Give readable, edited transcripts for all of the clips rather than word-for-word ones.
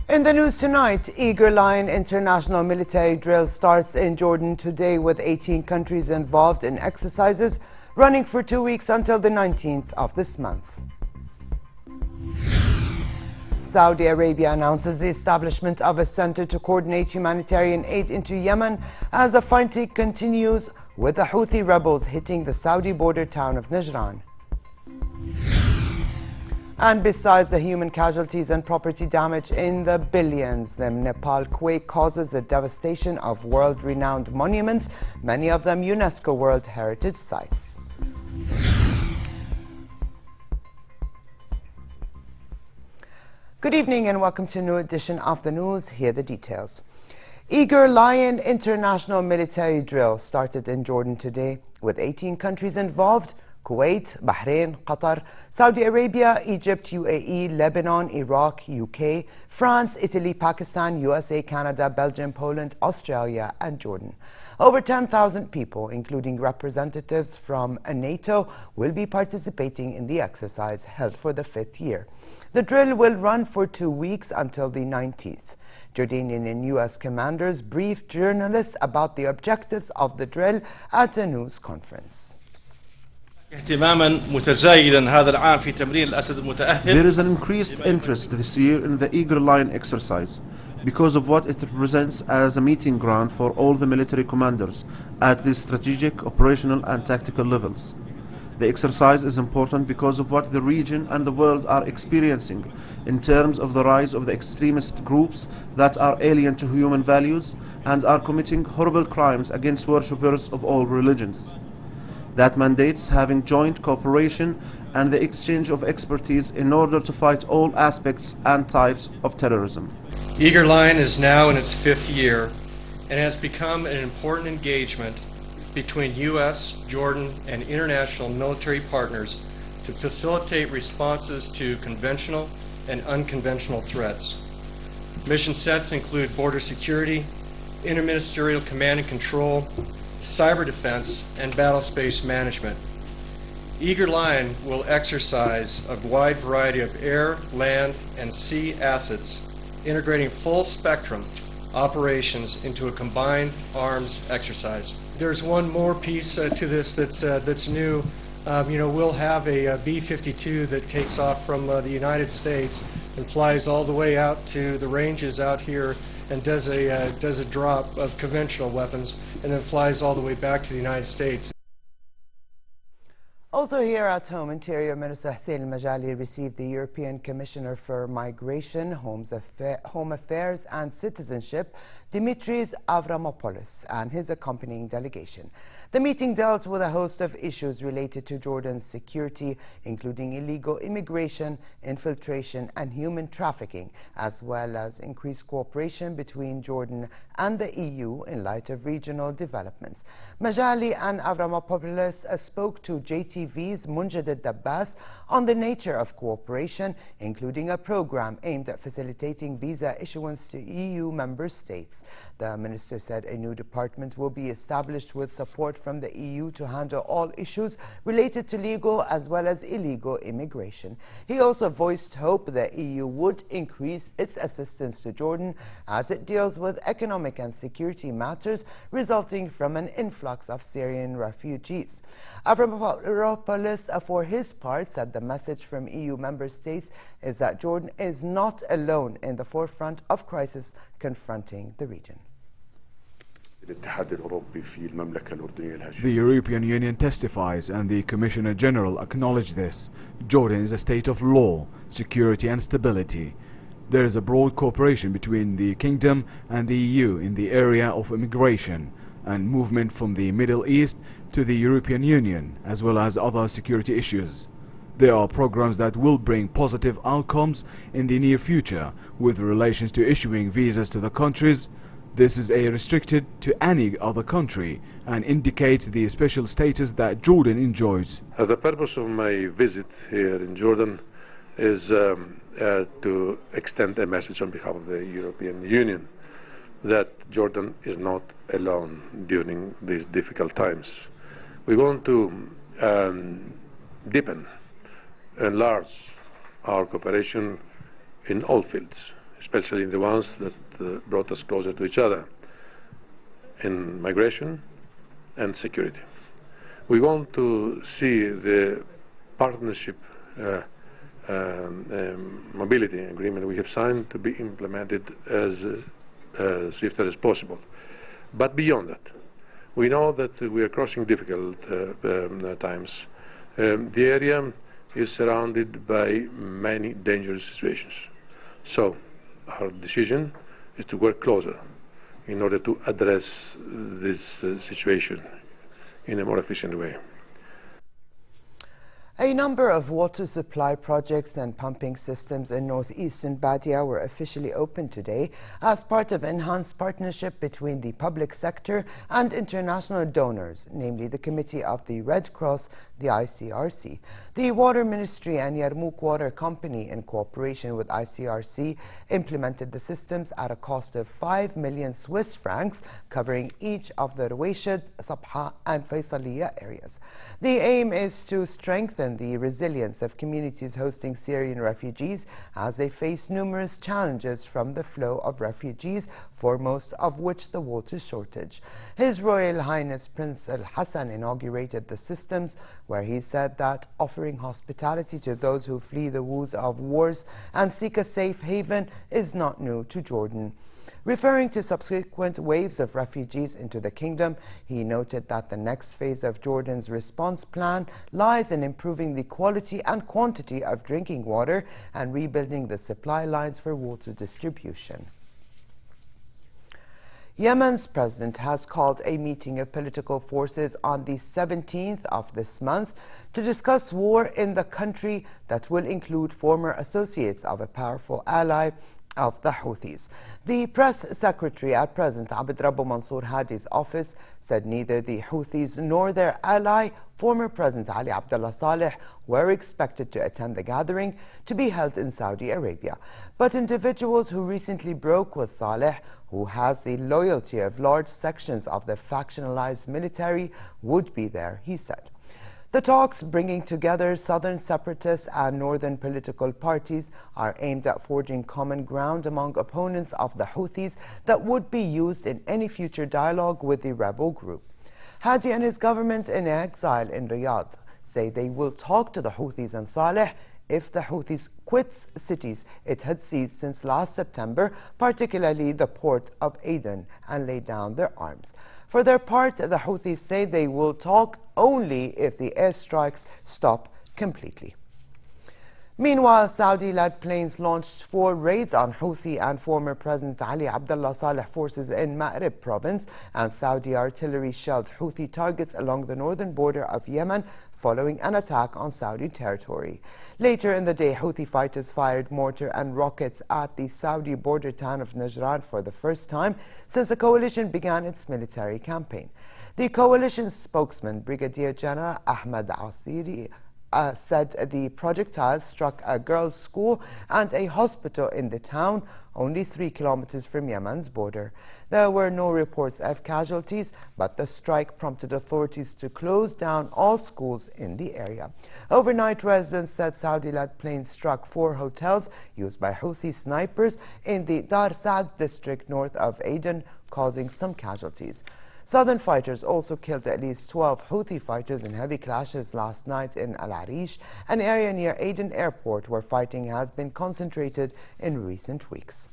In the news tonight, Eager Lion international military drill starts in Jordan today with 18 countries involved in exercises running for 2 weeks until the 19th of this month. Saudi Arabia announces the establishment of a center to coordinate humanitarian aid into Yemen as the fighting continues with the Houthi rebels hitting the Saudi border town of Najran. And besides the human casualties and property damage in the billions, the Nepal quake causes the devastation of world-renowned monuments, many of them UNESCO World Heritage Sites. Good evening and welcome to a new edition of the news. Here are the details. Eager Lion international military drill started in Jordan today with 18 countries involved: Kuwait, Bahrain, Qatar, Saudi Arabia, Egypt, UAE, Lebanon, Iraq, UK, France, Italy, Pakistan, USA, Canada, Belgium, Poland, Australia and Jordan. Over 10,000 people, including representatives from NATO, will be participating in the exercise held for the 5th year. The drill will run for 2 weeks until the 19th. Jordanian and US commanders briefed journalists about the objectives of the drill at a news conference. اهتماما متزايدا هذا العام في تمرين الأسد المتأهل. There is an increased interest this year in the Eager Lion exercise because of what it represents as a meeting ground for all the military commanders at the strategic, operational and tactical levels. The exercise is important because of what the region and the world are experiencing in terms of the rise of the extremist groups that are alien to human values and are committing horrible crimes against worshippers of all religions. That mandates having joint cooperation and the exchange of expertise in order to fight all aspects and types of terrorism. Eager Lion is now in its 5th year and has become an important engagement between U.S., Jordan, and international military partners to facilitate responses to conventional and unconventional threats. Mission sets include border security, interministerial command and control, cyber defense, and battle space management. Eager Lion will exercise a wide variety of air, land, and sea assets, integrating full spectrum operations into a combined arms exercise. There's one more piece to this that's new. We'll have a B-52 that takes off from the United States and flies all the way out to the ranges out here and does a drop of conventional weapons and then flies all the way back to the United States. Also here at home, Interior Minister Hussein Al-Majali received the European Commissioner for Migration, Home Affairs and Citizenship, Dimitris Avramopoulos, and his accompanying delegation. The meeting dealt with a host of issues related to Jordan's security, including illegal immigration, infiltration and human trafficking, as well as increased cooperation between Jordan and the EU in light of regional developments. Majali and Avramopoulos spoke to JTV's Munjad Dabbas on the nature of cooperation, including a program aimed at facilitating visa issuance to EU member states. The minister said a new department will be established with support from the EU to handle all issues related to legal as well as illegal immigration. He also voiced hope the EU would increase its assistance to Jordan as it deals with economic and security matters resulting from an influx of Syrian refugees. Avramopoulos, for his part, said the message from EU member states is that Jordan is not alone in the forefront of crisis confronting the region. The European Union testifies and the Commissioner General acknowledged this. Jordan is a state of law, security and stability. There is a broad cooperation between the Kingdom and the EU in the area of immigration and movement from the Middle East to the European Union, as well as other security issues. There are programs that will bring positive outcomes in the near future with relations to issuing visas to the countries. This is restricted to any other country and indicates the special status that Jordan enjoys. The purpose of my visit here in Jordan is to extend a message on behalf of the European Union that Jordan is not alone during these difficult times. We want to deepen, enlarge our cooperation in all fields: especially in the ones that brought us closer to each other, in migration and security. We want to see the partnership mobility agreement we have signed to be implemented as swiftly as possible. But beyond that, we know that we are crossing difficult times. The area is surrounded by many dangerous situations. So our decision is to work closer in order to address this situation in a more efficient way. A number of water supply projects and pumping systems in northeastern Badia were officially opened today as part of enhanced partnership between the public sector and international donors, namely the Committee of the Red Cross, the ICRC. The Water Ministry and Yarmouk Water Company, in cooperation with ICRC, implemented the systems at a cost of 5 million Swiss francs, covering each of the Ruwaishid, Sabha and Faisaliya areas. The aim is to strengthen the resilience of communities hosting Syrian refugees as they face numerous challenges from the flow of refugees, foremost of which the water shortage. His Royal Highness Prince Al Hassan inaugurated the systems, where he said that offering hospitality to those who flee the woes of wars and seek a safe haven is not new to Jordan. Referring to subsequent waves of refugees into the kingdom, he noted that the next phase of Jordan's response plan lies in improving the quality and quantity of drinking water and rebuilding the supply lines for water distribution. Yemen's president has called a meeting of political forces on the 17th of this month to discuss war in the country that will include former associates of a powerful ally of the Houthis. The press secretary at President Abd Rabbu Mansour Hadi's office said neither the Houthis nor their ally, former President Ali Abdullah Saleh, were expected to attend the gathering to be held in Saudi Arabia. But individuals who recently broke with Saleh, who has the loyalty of large sections of the factionalized military, would be there, he said. The talks, bringing together southern separatists and northern political parties, are aimed at forging common ground among opponents of the Houthis that would be used in any future dialogue with the rebel group. Hadi and his government in exile in Riyadh say they will talk to the Houthis and Saleh if the Houthis quits cities it had seized since last September, particularly the port of Aden, and lay down their arms. For their part, the Houthis say they will talk only if the airstrikes stop completely. Meanwhile, Saudi-led planes launched 4 raids on Houthi and former President Ali Abdullah Saleh forces in Ma'rib province, and Saudi artillery shelled Houthi targets along the northern border of Yemen following an attack on Saudi territory. Later in the day, Houthi fighters fired mortar and rockets at the Saudi border town of Najran for the first time since the coalition began its military campaign. The coalition's spokesman, Brigadier General Ahmed Asiri, said the projectiles struck a girls' school and a hospital in the town, only 3 kilometers from Yemen's border. There were no reports of casualties, but the strike prompted authorities to close down all schools in the area. Overnight, residents said Saudi-led planes struck 4 hotels used by Houthi snipers in the Dar Saad district north of Aden, causing some casualties. Southern fighters also killed at least 12 Houthi fighters in heavy clashes last night in Al Arish, an area near Aden Airport where fighting has been concentrated in recent weeks.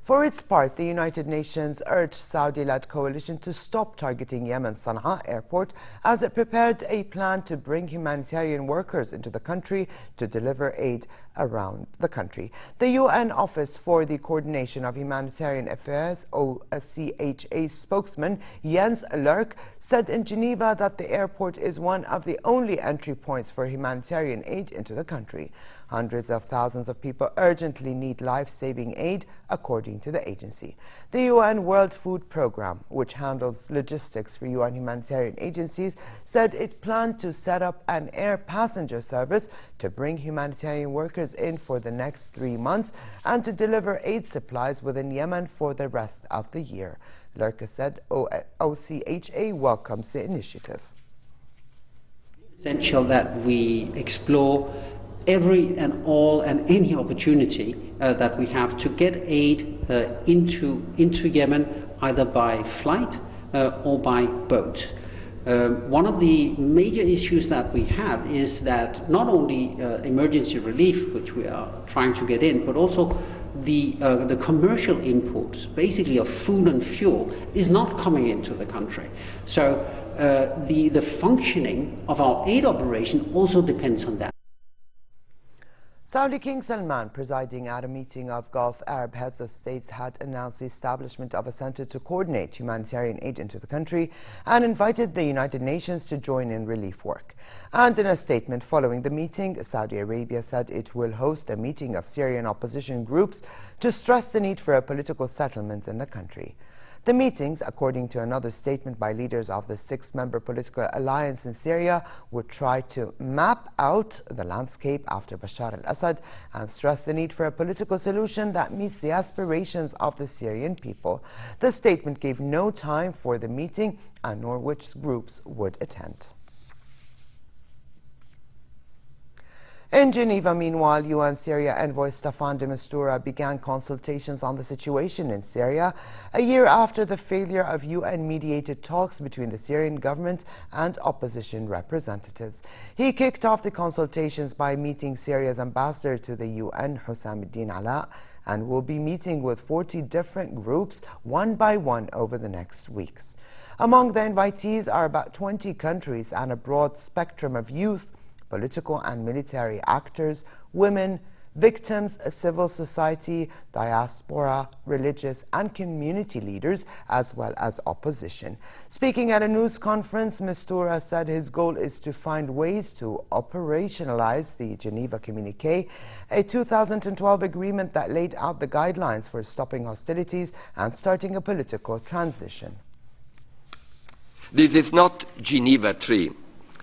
For its part, the United Nations urged Saudi-led coalition to stop targeting Yemen's Sana'a airport as it prepared a plan to bring humanitarian workers into the country to deliver aid around the country. The UN Office for the Coordination of Humanitarian Affairs, OCHA spokesman Jens Lurk, said in Geneva that the airport is one of the only entry points for humanitarian aid into the country. Hundreds of thousands of people urgently need life-saving aid, according to the agency. The UN World Food Programme, which handles logistics for UN humanitarian agencies, said it planned to set up an air passenger service to bring humanitarian workers in for the next 3 months and to deliver aid supplies within Yemen for the rest of the year. Lurka said OCHA welcomes the initiative. Essential that we explore every and all and any opportunity that we have to get aid into Yemen, either by flight or by boat. One of the major issues that we have is that not only emergency relief, which we are trying to get in, but also the commercial imports, basically of food and fuel, is not coming into the country. So the functioning of our aid operation also depends on that. Saudi King Salman, presiding at a meeting of Gulf Arab heads of states, had announced the establishment of a center to coordinate humanitarian aid into the country and invited the United Nations to join in relief work. And in a statement following the meeting, Saudi Arabia said it will host a meeting of Syrian opposition groups to stress the need for a political settlement in the country. The meetings, according to another statement by leaders of the six-member political alliance in Syria, would try to map out the landscape after Bashar al-Assad and stress the need for a political solution that meets the aspirations of the Syrian people. The statement gave no time for the meeting and nor which groups would attend. In Geneva, meanwhile, UN Syria envoy Staffan de Mistura began consultations on the situation in Syria a year after the failure of UN-mediated talks between the Syrian government and opposition representatives. He kicked off the consultations by meeting Syria's ambassador to the UN, Hussam Eddin Ala, and will be meeting with 40 different groups one by one over the next weeks. Among the invitees are about 20 countries and a broad spectrum of youth, political and military actors, women, victims, civil society, diaspora, religious and community leaders, as well as opposition. Speaking at a news conference, Mistura said his goal is to find ways to operationalize the Geneva Communiqué, a 2012 agreement that laid out the guidelines for stopping hostilities and starting a political transition. This is not Geneva 3.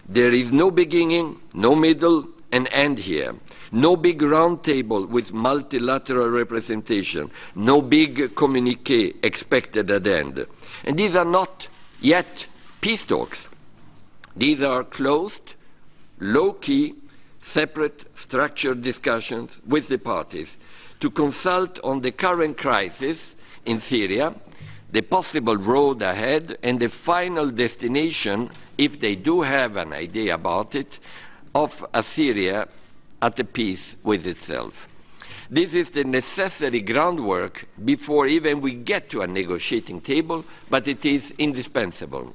There is no beginning, no middle, and end here. No big round table with multilateral representation. No big communiqué expected at the end. And these are not yet peace talks. These are closed, low-key, separate, structured discussions with the parties to consult on the current crisis in Syria, the possible road ahead, and the final destination, if they do have an idea about it, of a Syria at peace with itself. This is the necessary groundwork before even we get to a negotiating table, but it is indispensable.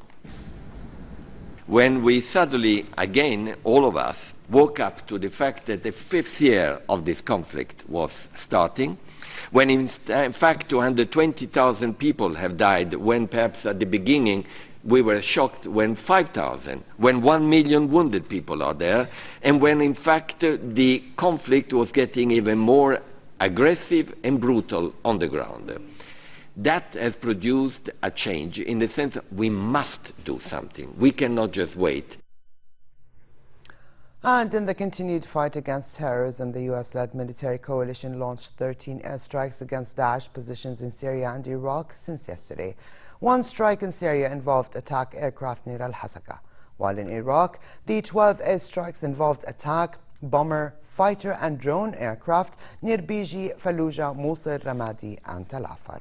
When we suddenly, again, all of us, woke up to the fact that the 5th year of this conflict was starting, when in fact 220,000 people have died, when perhaps at the beginning we were shocked when 5,000, when 1 million wounded people are there, and when in fact the conflict was getting even more aggressive and brutal on the ground. That has produced a change in the sense that we must do something. We cannot just wait. And in the continued fight against terrorism, the US-led military coalition launched 13 airstrikes against Daesh positions in Syria and Iraq since yesterday. One strike in Syria involved attack aircraft near Al-Hasaka, while in Iraq, the 12 airstrikes involved attack, bomber, fighter and drone aircraft near Biji, Fallujah, Mosul, Ramadi and Tal Afar.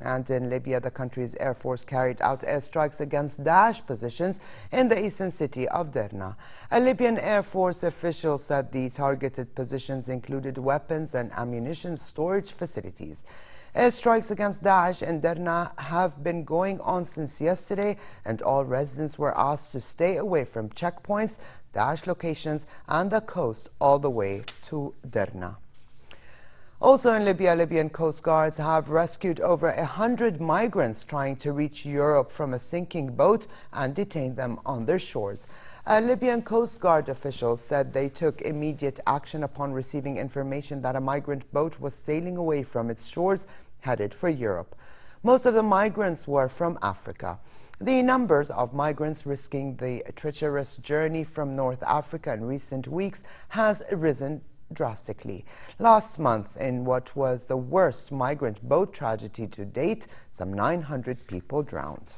And in Libya, the country's air force carried out airstrikes against Daesh positions in the eastern city of Derna. A Libyan Air Force official said the targeted positions included weapons and ammunition storage facilities. Airstrikes against Daesh in Derna have been going on since yesterday, and all residents were asked to stay away from checkpoints, Daesh locations, and the coast all the way to Derna. Also in Libya, Libyan Coast Guards have rescued over 100 migrants trying to reach Europe from a sinking boat and detained them on their shores. A Libyan Coast Guard official said they took immediate action upon receiving information that a migrant boat was sailing away from its shores, headed for Europe. Most of the migrants were from Africa. The numbers of migrants risking the treacherous journey from North Africa in recent weeks has risen drastically. Last month, in what was the worst migrant boat tragedy to date, some 900 people drowned.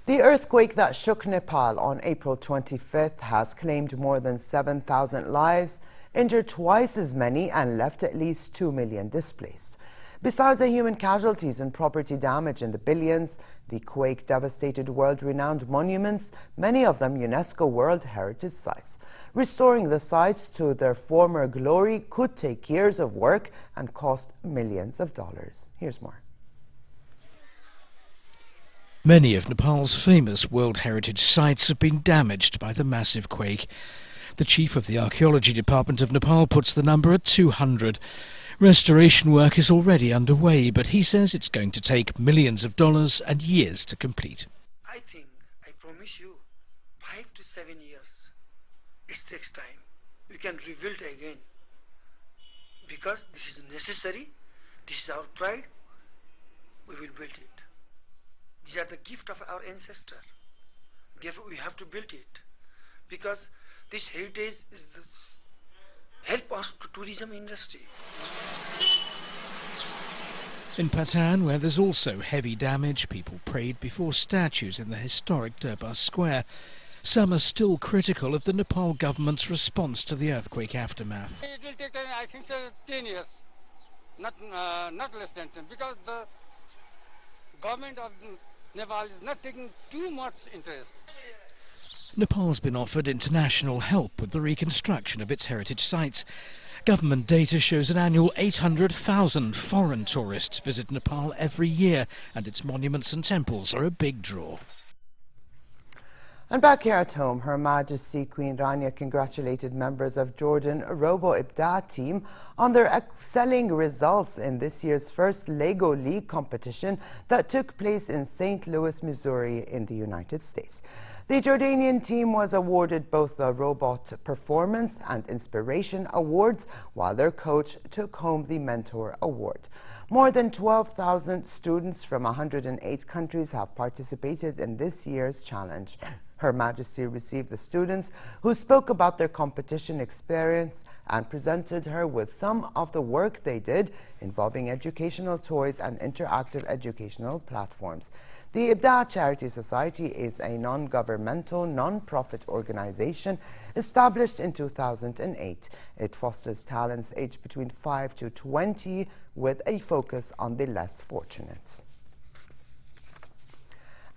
The earthquake that shook Nepal on April 25th has claimed more than 7,000 lives, injured twice as many, and left at least 2 million displaced. Besides the human casualties and property damage in the billions, the quake devastated world-renowned monuments, many of them UNESCO World Heritage Sites. Restoring the sites to their former glory could take years of work and cost millions of dollars. Here's more. Many of Nepal's famous World Heritage Sites have been damaged by the massive quake. The chief of the Archaeology Department of Nepal puts the number at 200. Restoration work is already underway, but he says it's going to take millions of dollars and years to complete. I promise you, 5 to 7 years. It takes time. We can rebuild again. Because this is necessary, this is our pride, we will build it. These are the gift of our ancestor. Therefore, we have to build it. Because this heritage is the help us to tourism industry. In Patan, where there's also heavy damage, people prayed before statues in the historic Durbar Square. Some are still critical of the Nepal government's response to the earthquake aftermath. It will take, I think, 10 years, not less than 10, because the government of Nepal is not taking too much interest. Nepal's been offered international help with the reconstruction of its heritage sites. Government data shows an annual 800,000 foreign tourists visit Nepal every year, and its monuments and temples are a big draw. And back here at home, Her Majesty Queen Rania congratulated members of Jordan Robo Ibda team on their excelling results in this year's first Lego League competition that took place in St. Louis, Missouri in the United States. The Jordanian team was awarded both the Robot Performance and Inspiration Awards, while their coach took home the Mentor Award. More than 12,000 students from 108 countries have participated in this year's challenge. Her Majesty received the students who spoke about their competition experience and presented her with some of the work they did involving educational toys and interactive educational platforms. The Ibda Charity Society is a non-governmental, non-profit organization established in 2008. It fosters talents aged between 5 to 20 with a focus on the less fortunate.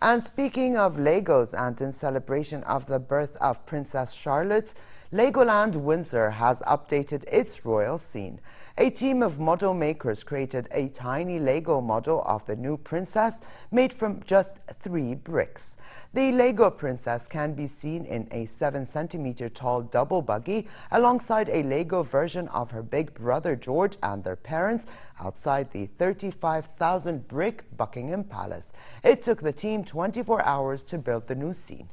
And speaking of Legos, and in celebration of the birth of Princess Charlotte, Legoland Windsor has updated its royal scene. A team of model makers created a tiny Lego model of the new princess made from just 3 bricks. The Lego princess can be seen in a 7-centimeter tall double buggy alongside a Lego version of her big brother George and their parents outside the 35,000 brick Buckingham Palace. It took the team 24 hours to build the new scene.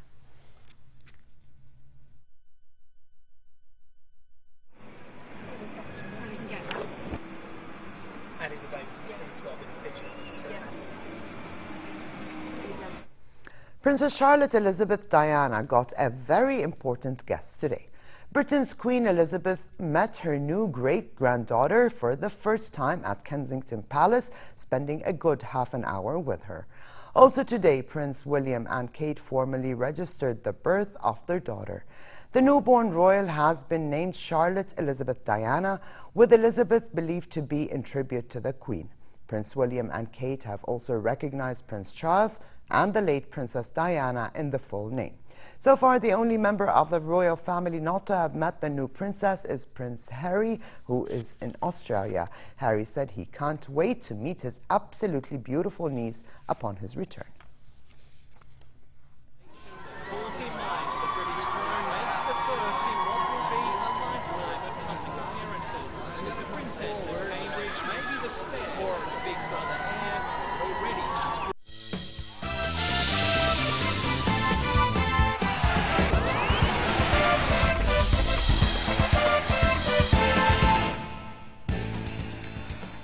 Princess Charlotte Elizabeth Diana got a very important guest today. Britain's Queen Elizabeth met her new great-granddaughter for the first time at Kensington Palace, spending a good half an hour with her. Also today, Prince William and Kate formally registered the birth of their daughter. The newborn royal has been named Charlotte Elizabeth Diana, with Elizabeth believed to be in tribute to the Queen. Prince William and Kate have also recognized Prince Charles and the late Princess Diana in the full name. So far, the only member of the royal family not to have met the new princess is Prince Harry, who is in Australia. Harry said he can't wait to meet his absolutely beautiful niece upon his return.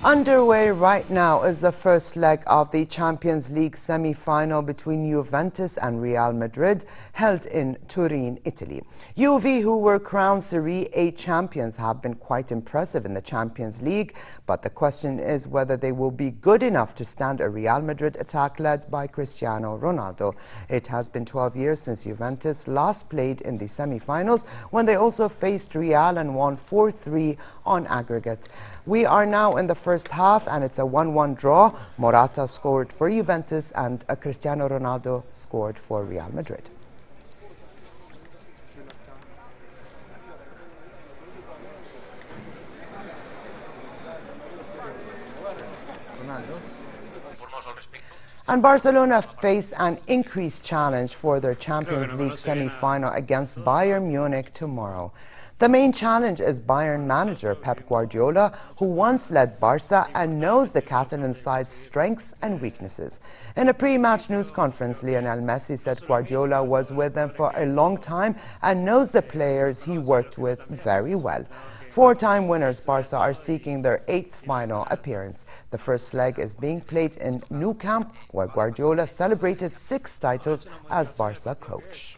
Underway right now is the first leg of the Champions League semi-final between Juventus and Real Madrid, held in Turin, Italy. Juve, who were crowned Serie A champions, have been quite impressive in the Champions League, but the question is whether they will be good enough to stand a Real Madrid attack led by Cristiano Ronaldo. It has been 12 years since Juventus last played in the semi-finals, when they also faced Real and won 4-3 on aggregate. We are now in the first half and it's a 1-1 draw. Morata scored for Juventus and Cristiano Ronaldo scored for Real Madrid. And Barcelona face an increased challenge for their Champions League semi-final against Bayern Munich tomorrow. The main challenge is Bayern manager Pep Guardiola, who once led Barca and knows the Catalan side's strengths and weaknesses. In a pre-match news conference, Lionel Messi said Guardiola was with them for a long time and knows the players he worked with very well. Four-time winners Barca are seeking their 8th final appearance. The first leg is being played in Nou Camp, where Guardiola celebrated 6 titles as Barca coach.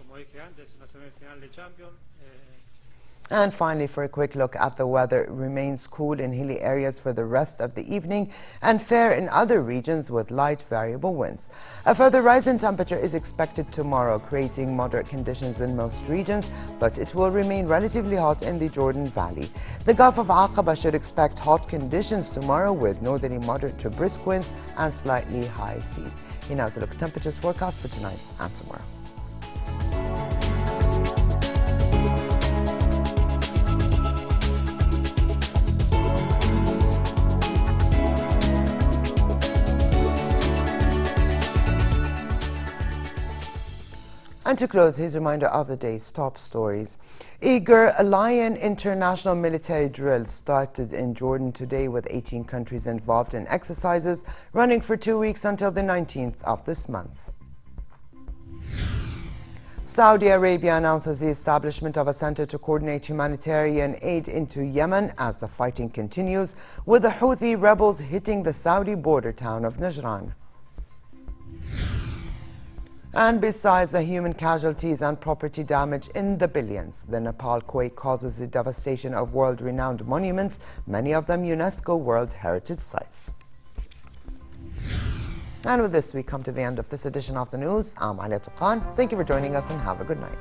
And finally, for a quick look at the weather, it remains cool in hilly areas for the rest of the evening and fair in other regions with light variable winds. A further rise in temperature is expected tomorrow, creating moderate conditions in most regions, but it will remain relatively hot in the Jordan Valley. The Gulf of Aqaba should expect hot conditions tomorrow with northerly moderate to brisk winds and slightly high seas. Here now to look at temperatures forecast for tonight and tomorrow. And to close, here's a reminder of the day's top stories. Eager Lion International Military Drill started in Jordan today with 18 countries involved in exercises running for 2 weeks until the 19th of this month. Saudi Arabia announces the establishment of a center to coordinate humanitarian aid into Yemen as the fighting continues, with the Houthi rebels hitting the Saudi border town of Najran. And besides the human casualties and property damage in the billions, the Nepal quake causes the devastation of world-renowned monuments, many of them UNESCO World Heritage Sites. And with this, we come to the end of this edition of the news. I'm Alia Tuqan. Thank you for joining us and have a good night.